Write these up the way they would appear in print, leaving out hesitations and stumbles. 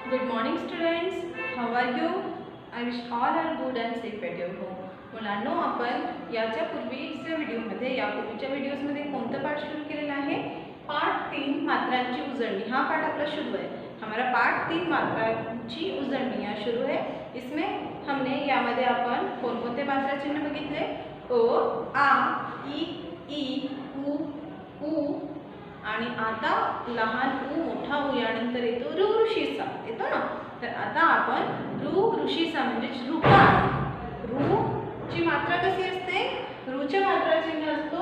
Good morning students. How are you? I wish all are good and safe at your home. मुलांनो आपण याच्या पूर्वीच्या व्हिडिओमध्ये यापूर्वीच्या व्हिडिओजमध्ये कोणता पाठ सुरू केलेला आहे? पाठ 3 मात्रांची उजळणी. हा पाठ आपला शुरू है. हमारा पाठ 3 मात्रांची उजळणी या शुरू है. इसमें हमने यामध्ये आपण कोणकोणते मात्रा चिन्ह बघितले? अ, आ, ई, उ, ऊ आणि आता लहान ऊ मोठा ऊ यानंतर येतो ऋ ऋषीचा येतो ना. तर आता आपण ऋ ऋषीचा म्हणजे ऋकार. ऋ ची मात्रा कशी असते? ऋच्या मात्रा चिन्ह असतो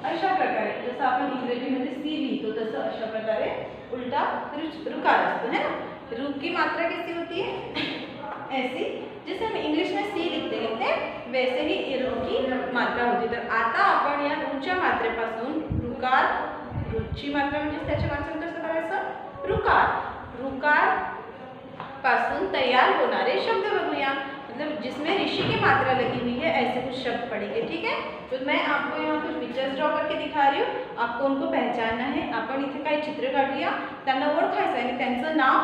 अशा प्रकारे, जसं आपण इंग्रजीमध्ये सी लिहितो तसं अशा प्रकारे उल्टा ऋकार असतो है ना. ऋ की मात्रा कैसी होती है? ऐसी जैसे हम इंग्लिश में सी लिखते वैसे ही ऋ की मात्रा होती. तर आता आपण या ऋच्या मात्रेपासून ऋकार, ऋची मात्रा म्हणजे त्याचे वाचन कसं करायचं? ऋकार. ऋकार पासून तैयार होणारे शब्द बघूया. मतलब जिसमें ऋषि की मात्रा लगी हुई है ऐसे कुछ शब्द पढ़ेंगे. ठीक है. तो मैं आपको यहाँ कुछ पिक्चर्स ड्रॉ करके दिखा रही हूँ. आपको उनको पहचानना है. आपण इथे काही चित्र काढूया, त्यांना ओळखायचं आणि त्यांचं नाव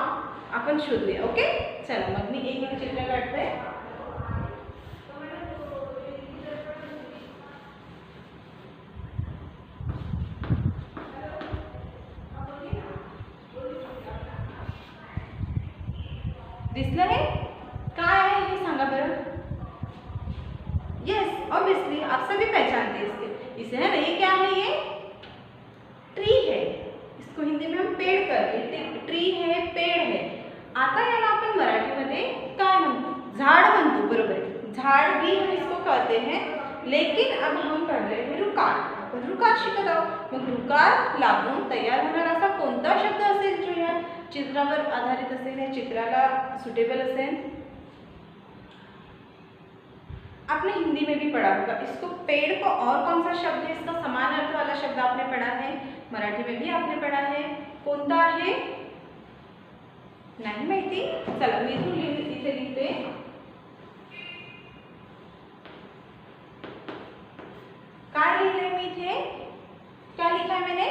आपण शोधूया. ओके. चला मग मी एक चित्र काढते. दिसलं है? काय आहे हे सांगा बरं. यस ऑब्वियसली आप सभी पहचानते हैं इसे है ना. ये क्या है? ये ट्री है. इसको हिंदी में हम पेड़ करते हैं. ट्री है, पेड़ है. आता याला आपण मराठीमध्ये काय म्हणतो? झाड म्हणतो. बरोबर आहे. झाड भी हम इसको कहते हैं, लेकिन अब हम पढ़ रहे हैं ऋकार. आपण ऋकार शिकत आहोत. मग ऋकार लागून तयार होणार असा कोणता शब्द असेल जो या चित्रावर आधारित असेल, या चित्राला सुटेबल असेल? आपने हिंदी में भी पढ़ा होगा इसको. पेड़ को और कौन सा शब्द है इसका समान अर्थ वाला शब्द आपने पढ़ा है? मराठी में भी आपने पढ़ा है. कोणता आहे? नाही माहिती. चला मी इथे लिखते. काय लिहिले मी इथे? क्या लिखा है मैंने?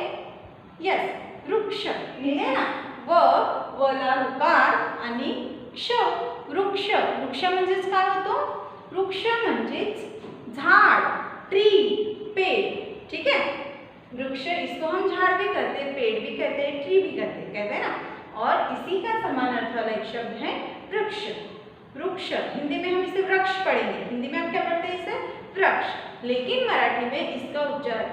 यस वृक्ष लिहिले ना. वला ऋकार आणि क्ष वृक्ष. वृक्ष म्हणजेच काय होतो? वृक्ष म्हणजेच झाड, ट्री, पेड़. ठीक है. वृक्ष इसको हम झाड़ भी कहते हैं, पेड़ भी कहते हैं, ट्री भी कहते हैं ना. और इसी का समान अर्थ वाला एक शब्द है वृक्ष. वृक्ष हिंदी में हम इसे वृक्ष पढ़ेंगे. हिंदी में हम क्या पढ़ते हैं? इसे वृक्ष. लेकिन मराठी में इसका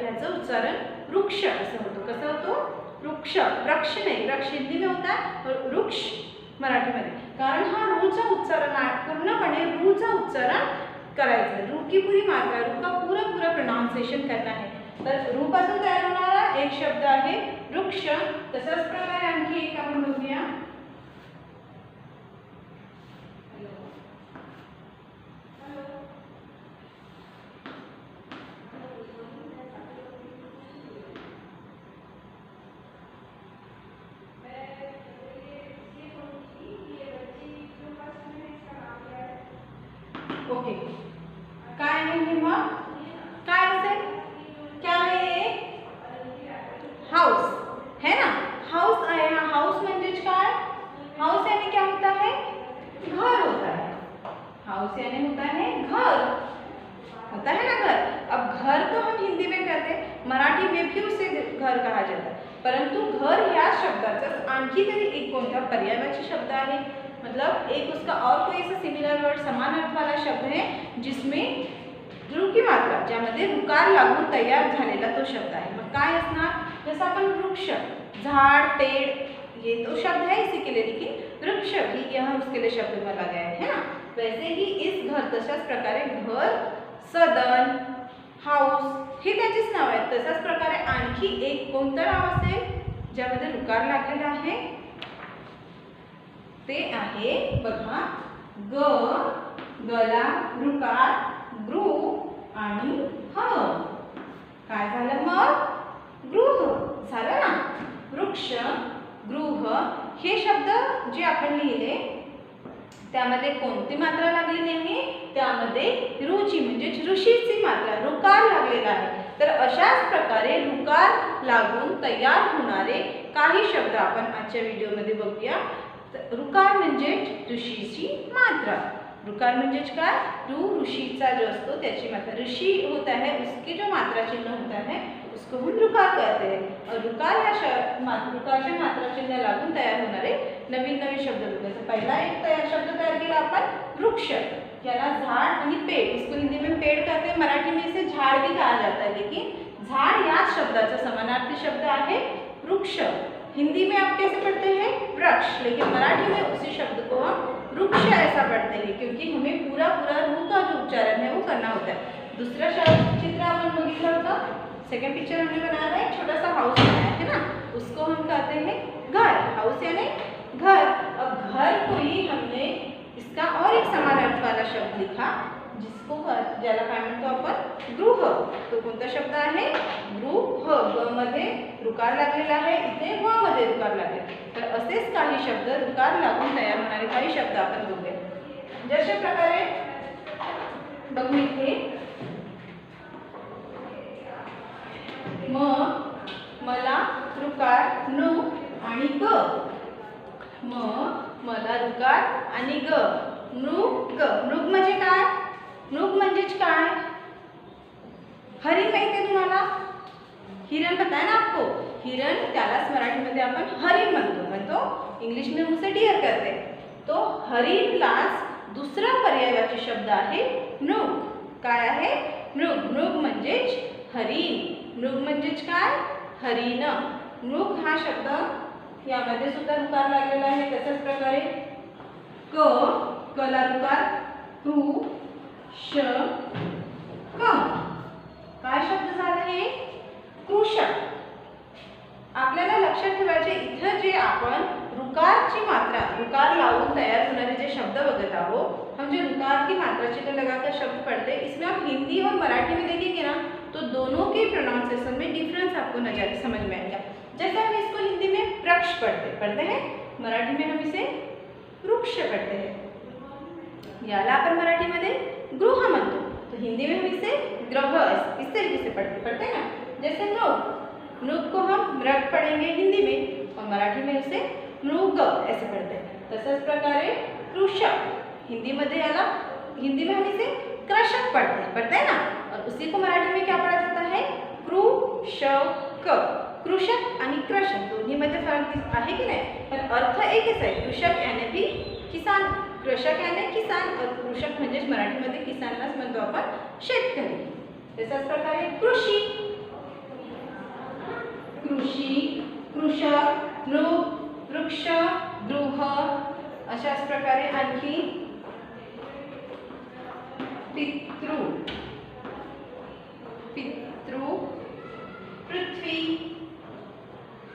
याचं उच्चारण वृक्ष असं होतं. कसं होतं? वृक्ष. वृक्ष नहीं. वृक्ष हिंदी में होता है और वृक्ष मराठीमध्ये. कारण हा रूचा उच्चारण पूर्णपणे रूचा उच्चारण करायचं. रू की पूरी मात्रा, रू का पूरा प्रोनाउन्सिएशन करना है. तर रू पासून तयार होणारा एक शब्द आहे वृक्ष. तशाच प्रकारे आणखी एक आपण बघूया. ओके. काय आहे हे? मग काय असेल? क्या है? हाउस है ना. हाउस आहे. हा हाउस म्हणजेच काय? हाउस यानी क्या होता है? घर होता है. हाउस यानी होता है घर. होता है ना घर. अब घर तो हम हिंदी में कहते हैं, मराठी में भी उसे घर कहा जाता है. परंतु घर ह्या शब्दाचा आणखी तरी एक कोणता पर्यायवाची शब्द आहे. मतलब एक उसका और कोई ऐसा सिमिलर वर्ड समान अर्थ वाला शब्द है जिसमें ऋ की मात्रा, ज्यामध्ये ऋकार लागून तयार झालेला तो शब्द आहे. मग काय असणार? जसं आपण वृक्ष, झाड़, पेड़ ये तो शब्द है इसी के लिए, लेकिन वृक्ष भी यह उसके लिए शब्द बोला गया है ना. वैसे ही इस घर तशाच प्रकारे घर, सदन, हाऊस हे त्याचीच नाव आहेत. तशाच प्रकारे आणखी एक कोणतं नाव असेल ज्यामध्ये ऋकार लागलेला आहे? ते आहे बघा गला ऋकार, गृ आणि ह. काय झालं मग? गृह झालं ना. वृक्ष, गृह हे शब्द जे आपण लिहिले त्यामध्ये कोणती मात्रा लागलेली आहे? त्यामध्ये ऋची म्हणजे ऋषीची मात्रा, ऋकार लागलेला आहे. तर अशाच प्रकारे ऋकार लागून तयार होणारे काही शब्द आपण आजच्या व्हिडिओमध्ये बघूया. रुकार म्हणजे ऋषीची मात्रा। रुकार म्हणजेच काय, ऋषीचा जो असतो त्याची मात्रा, ऋषी होता है उसकी जो मात्रा चिन्ह होता है उसको हम रुकार कहते हैं। और रुकार या रुकारच्या मात्रा चिन्ह लागून तयार होणारे नवीन नवीन शब्द बघायचे। पहिला एक शब्द तयार केला आपण वृक्ष, याला झाड़ आणि पेड़, इसको हिंदी में पेड़ कहते हैं, मराठी में इसे झाड़ भी कहा जाता है, लेकिन झाड़ या शब्दाचा समानार्थी शब्द है वृक्ष। हिंदी में आप कैसे पढ़ते हैं वृक्ष, लेकिन मराठी में उसी शब्द को हम वृक्ष ऐसा पढ़ते हैं, क्योंकि हमें पूरा रू का जो उच्चारण है वो करना होता है। दूसरा चित्र अपन बघितलं होतं, सेकंड पिक्चर हमने बनाया है, एक छोटा सा हाउस बनाया है ना, उसको हम कहते हैं घर। हाउस यानी घर। अब घर को ही हमने इसका और एक समानार्थी वाला शब्द लिखा, जिसको ज्याला काय म्हणतो आपण गृह। तो कोणता शब्द आहे गृह, ग मध्ये रुकार लागलेला आहे, इथे व मध्ये रुकार लागेल। तर असेच काही शब्द रुकार लागून तयार होणारे काही शब्द आपण बघूया। जशा प्रकारे बघू इथे म, मला रुकार नू आणि ग, म मला रुकार आणि ग, मृग। मृग म्हणजे काय, मृग म्हणजेच काय, हरिण माहिती आहे तुम्हाला, हिरण पता है ना आपको, हिरण त्यालाच मराठीमध्ये आपण हरिण म्हणतो, इंग्लिश में उसे डियर कहते हैं। तो हरिणलाच दुसरा पर्यायवाची शब्द आहे मृग। काय आहे मृग, मृग म्हणजेच हरिण, मृग म्हणजेच काय हरिण। मृग हा शब्द यामध्ये सुद्धा रुकार लागलेला आहे। तशाच प्रकारे क ला रुकार कृ श क, काय शब्द झाला हे कृषक। आपल्याला लक्षात ठेवायचे इथं जे आपण रुकारची मात्रा, रुकार लावून तयार होणारे जे शब्द बघत आहोत, हम जो रुकार की मात्रा चिन्ह लगाकर शब्द पढ़ते हैं, इसमें आप हिंदी और मराठी में देखेंगे ना तो दोनों के प्रोनाउंसिएशन में डिफरेंस आपको नजर समझ में आएगा। जैसे हम इसको हिंदी में वृक्ष पढ़ते हैं, मराठी में हम इसे वृक्ष पढ़ते हैं। याला अपन मराठी मध्ये गृह म्हणतो, तो हिंदी में हम इसे ग्रह इस तरीके से पढ़ते हैं ना। जैसे मृग, मृग को हम मृग पढ़ेंगे हिंदी में और मराठी में उसे मृग ऐसे पढ़ते हैं। तसंच प्रकारे कृषक, हिंदी मध्ये याला हिंदी में हम इसे कृषक पढ़ते हैं ना, और उसी को मराठी में क्या पढ़ा जाता है कृषक। कृषक आणि कृषक दोन्ही मध्ये फरक आहे की नाही, पण अर्थ एकच आहे। कृषक यानी भी किसान, कृषक यानी किसान, और कृषक म्हणजेच मराठीमध्ये किसानलाच म्हणतो आपण शेतकरी। तशाच प्रकारे कृषी, कृषी, कृषक, मृग, वृक्ष, गृह, अशाच प्रकारे आणखी पितृ, पितृ, पृथ्वी,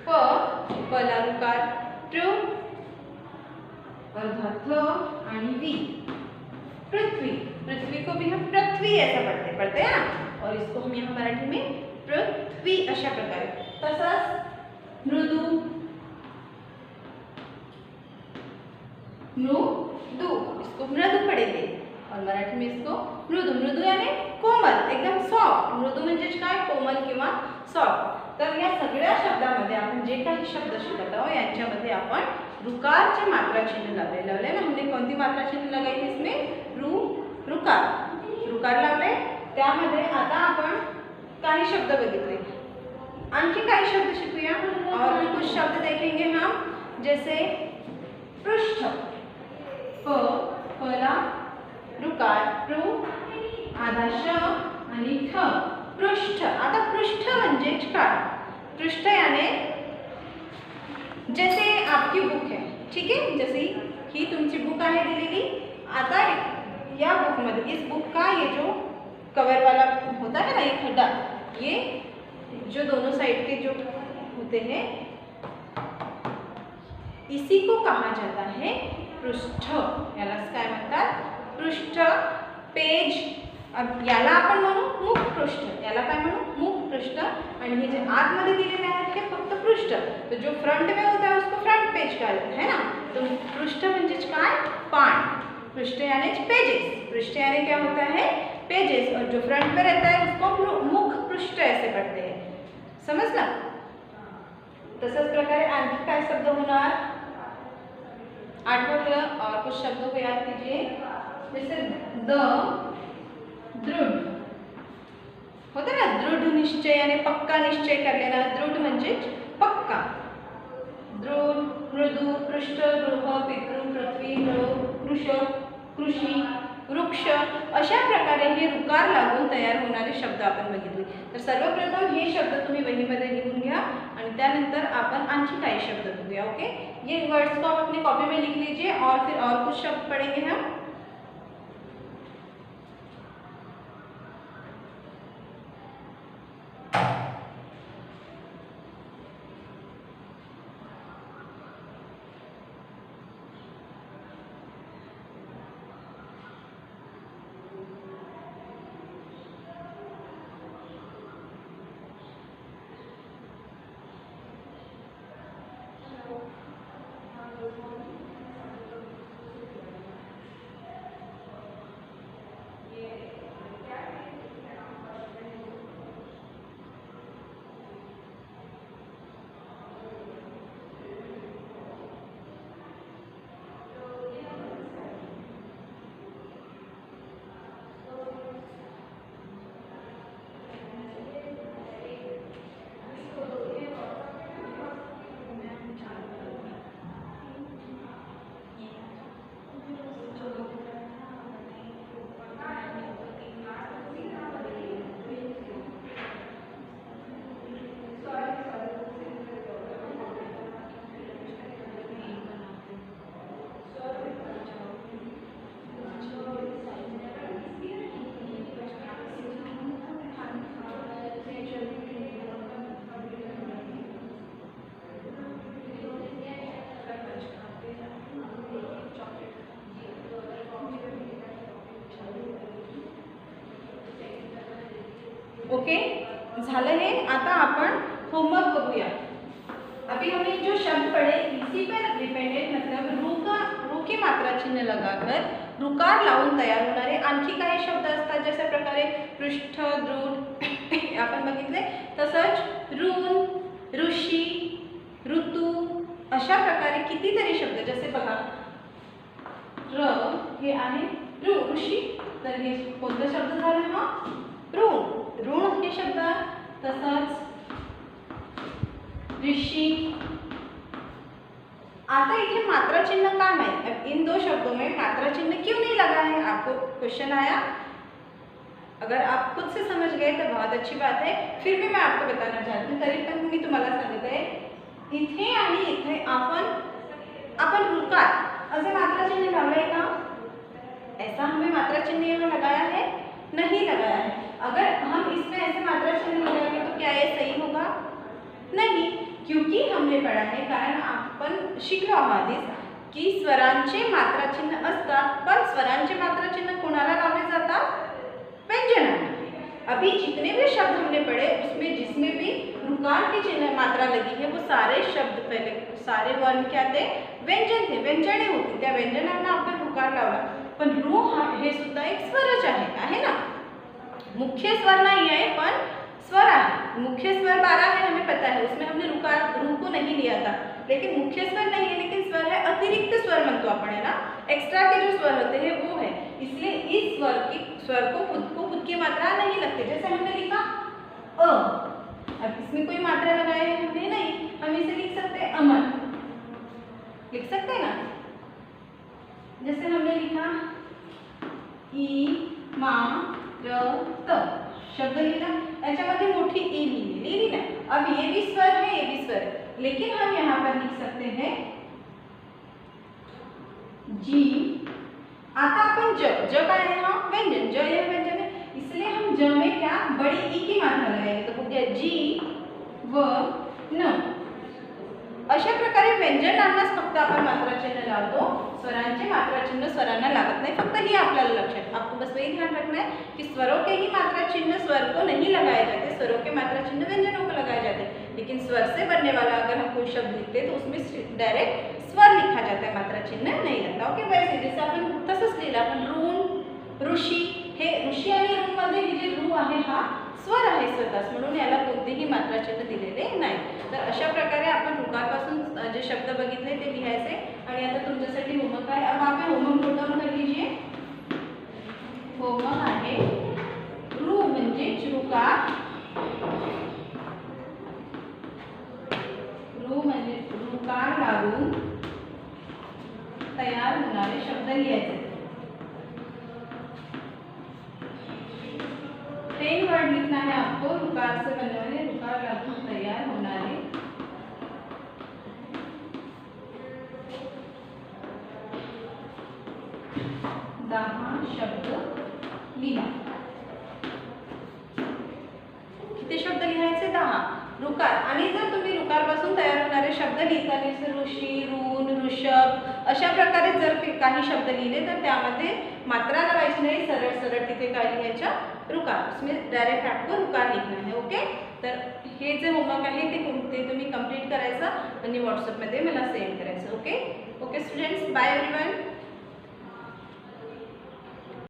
पला रुकार पृ और आणि वी, पृथ्वी। पृथ्वी को भी हम पृथ्वी ऐसा पढ़ते हैं ना, और इसको हम यहाँ मराठी में पृथ्वी अशा प्रकारे। तसंच मृदु, मृदु, इसको मृदु पढ़ेंगे और मराठी में इसको मृदु। मृदु यानी कोमल, एकदम सॉफ्ट। मृदु म्हणजेच काय कोमल किंवा सॉफ्ट। तर या सगळ्या शब्दामध्ये आपण जे काही शब्द शिकत आहोत यांच्यामध्ये आपण रुकारचे मात्रा चिन्ह लावले ना। हमने कोणती मात्रा चिन्ह लगाई इसमें रुकार, रुकार लावले। त्यामध्ये आता आपण काही शब्द बघितले, आणखी काही शब्द शिकूया और भी कुछ शब्द देखेंगे हम। जैसे पृष्ठ, पला रुकार पृ आधा श आणि ठ, पृष्ठ। आता पृष्ठ म्हणजेच काय, पृष्ठ यानी जैसे आपकी बुक है, ठीक है, जैसे ही तुमची बुक आहे दिलेली। आता या बुक मध्ये, इस बुक का ये जो कवर वाला होता है ना, ये खड्डा, ये जो दोनों साइड के जो होते हैं इसी को कहा जाता है पृष्ठ। यालाच काय म्हणतात पृष्ठ, पेज। अब याला आपण म्हणू मुखपृष्ठ, याला काय म्हणू मुखपृष्ठ, आणि हे जे आतमध्ये दिलेले आहेत हे फक्त पृष्ठ। तो जो फ्रंट में होता है उसको फ्रंट पेज कहते हैं ना। तो पृष्ठ म्हणजेच काय पान, पृष्ठ यानी पेजेस, पृष्ठ यानी क्या होता है पेजेस, और जो फ्रंट में रहता है उसको मुख पृष्ठ ऐसे पढ़ते हैं। समझना। तसंच प्रकारे आणखी काय शब्द होणार, को याद कीजिए, जैसे द दृढ़ होता ना, दृढ़ निश्चय आणि पक्का निश्चय कर लेना. दृढ़ म्हणजे पक्का. दृढ़, मृदू, पृष्ठ, गृह, पितृ, पृथ्वी, नभ, कृश, कृषी, वृक्ष अशा प्रकारे हे रुकार लागून तयार होणारे शब्द आपण बघितले. तर सर्वप्रथम हे शब्द तुम्ही वहीमध्ये लिहून घ्या आणि त्यानंतर आपण आणखी काही शब्द बघूया. ओके, ये वर्ड्स को आप अपनी कॉपी में लिख लीजिए और फिर और कुछ शब्द पढ़ेंगे हम. ओके, झालं हे. आता आपण होमवर्क बघूया. अभी हमने जो शब्द पढ़े इसी पर डिपेंडेंट, मतलब रू की मात्रा चिन्ह लगाकर रुकार लावून तयार होणारे आणखी काही शब्द असतात. जशा प्रकारे पृष्ठ, दृढ आपण बघितले. तसंच ऋण, ऋषी, ऋतू अशा प्रकारे कितीतरी शब्द. जसे बघा र हे आहे ऋषी, तर हे कोणता शब्द झाला हा ऋण. ऋण हे शब्द. तसंच ऋषि. आता इथे मात्रा चिन्ह का नहीं, अब इन दो शब्दों में मात्रा चिन्ह क्यों नहीं लगा है, आपको क्वेश्चन आया. अगर आप खुद से समझ गए तो बहुत अच्छी बात है, फिर भी मैं आपको बताना चाहती हूँ. तरी पण मी तुम्हाला सांगते इथे आणि इथे आपण रुकार असे मात्रा चिन्ह लावले का, ऐसा हमें मात्रा चिन्ह यहाँ लगाया है, नहीं लगाया है. अगर हम इसमें ऐसे मात्रा चिन्ह लगाएंगे तो क्या ये सही होगा, नहीं, क्योंकि हमने पढ़ा है, कारण आपण शिकलो आधीच की स्वरांचे मात्रा चिन्ह असतात, पण स्वरांचे मात्रा चिन्ह कोणाला लावले जातात, व्यंजनांना. अभी जितने भी शब्द हमने पढ़े उसमें जिसमें भी रुकार की चिन्ह मात्रा लगी है वो सारे शब्द, पहले सारे वर्ण क्या थे, व्यंजन थे, व्यंजने होती. त्या व्यंजनांना आपण रुकार लावला. पण रू हे सुद्धा एक स्वरच आहे ना, मुख्य स्वर नहीं है पण स्वर है. मुख्य स्वर 12 है, हमें पता है, उसमें हमने रू को नहीं लिया था, लेकिन मुख्य स्वर नहीं है, लेकिन स्वर है. अतिरिक्त स्वर म्हणतो आपण, है ना, एक्स्ट्रा के जो स्वर होते हैं वो है. इसलिए इस स्वर को खुद की मात्रा नहीं लगती. जैसे हमने लिखा अ, अब इसमें कोई मात्रा लगाए है हमने नहीं, हम इसे लिख सकते हैं अमर, लिख सकते हैं ना. जैसे हमने लिखा ई मा र त शब्द लिखा, याच्यामध्ये मोठी ई लिहिली नाही. अब ये भी स्वर है, ये भी स्वर है, लेकिन हम यहाँ पर लिख सकते हैं जी. आता अपन ज काय है, हाँ व्यंजन, ज यह व्यंजन है, इसलिए हम ज में क्या बड़ी ई की मात्रा लगाएंगे, तो हो गया जी व न. अशा प्रकारे व्यंजनांनाच फक्त आपण मात्रा चिन्ह लावतो, स्वरांचे मात्रा चिन्ह स्वरांना लागत नहीं. फक्त ही आपल्याला लक्षात, आपको बस वही ध्यान रखना है कि स्वरों के ही मात्रा चिन्ह स्वर को नहीं लगाए जाते, स्वरों के मात्रा चिन्ह व्यंजनों को लगाए जाते हैं. लेकिन स्वर से बनने वाला अगर हम कोई शब्द लिखते तो उसमें डायरेक्ट स्वर लिखा जाता है, मात्रा चिन्ह नहीं लगता. ओके, वैसे जैसे आपण तसंच लिहिलं, आपण ऋण, ऋषी, हे ऋषी आणि ऋण मध्ये हे जे रू आहे हा स्वर आहे स्वतःच, म्हणून याला कोणतेही मात्राचिन्ह दिलेले नाही. तर अशा प्रकारे आपण रुकारपासून जे शब्द बघितले ते लिहायचे. आणि आता तुमच्यासाठी होमवर्क आहे. अब आप होमवर्क नोट डाउन कर लीजिए. होमवर्क आहे रू म्हणजे रुकार, रू म्हणजे रुकार लागून तयार होणारे शब्द लिहायचे. 10 वर्ड लिखना है आपको रुकार से बनने वाले, रुकार लागून तैयार होणारे 10 शब्द लिहा. किती शब्द लिहायचे? 10. रुकार. आणि जर तुम्ही रुकारपासून तयार होणारे शब्द लिहिताना ऋषी, ऋण, ऋषभ अशा प्रकारे जर काही शब्द लिहिले तर त्यामध्ये मात्रा लावायची नाही, सरळ सरळ तिथे काय लिहायच्या? रुकार. इसमें डायरेक्ट आपको रुकार लिखना है. ओके. तर हे जे होमवर्क आहे ते तुम्ही कंप्लीट करायचं आणि व्हॉट्सअपमध्ये मला सेंड करायचं. Okay. Okay students, bye everyone.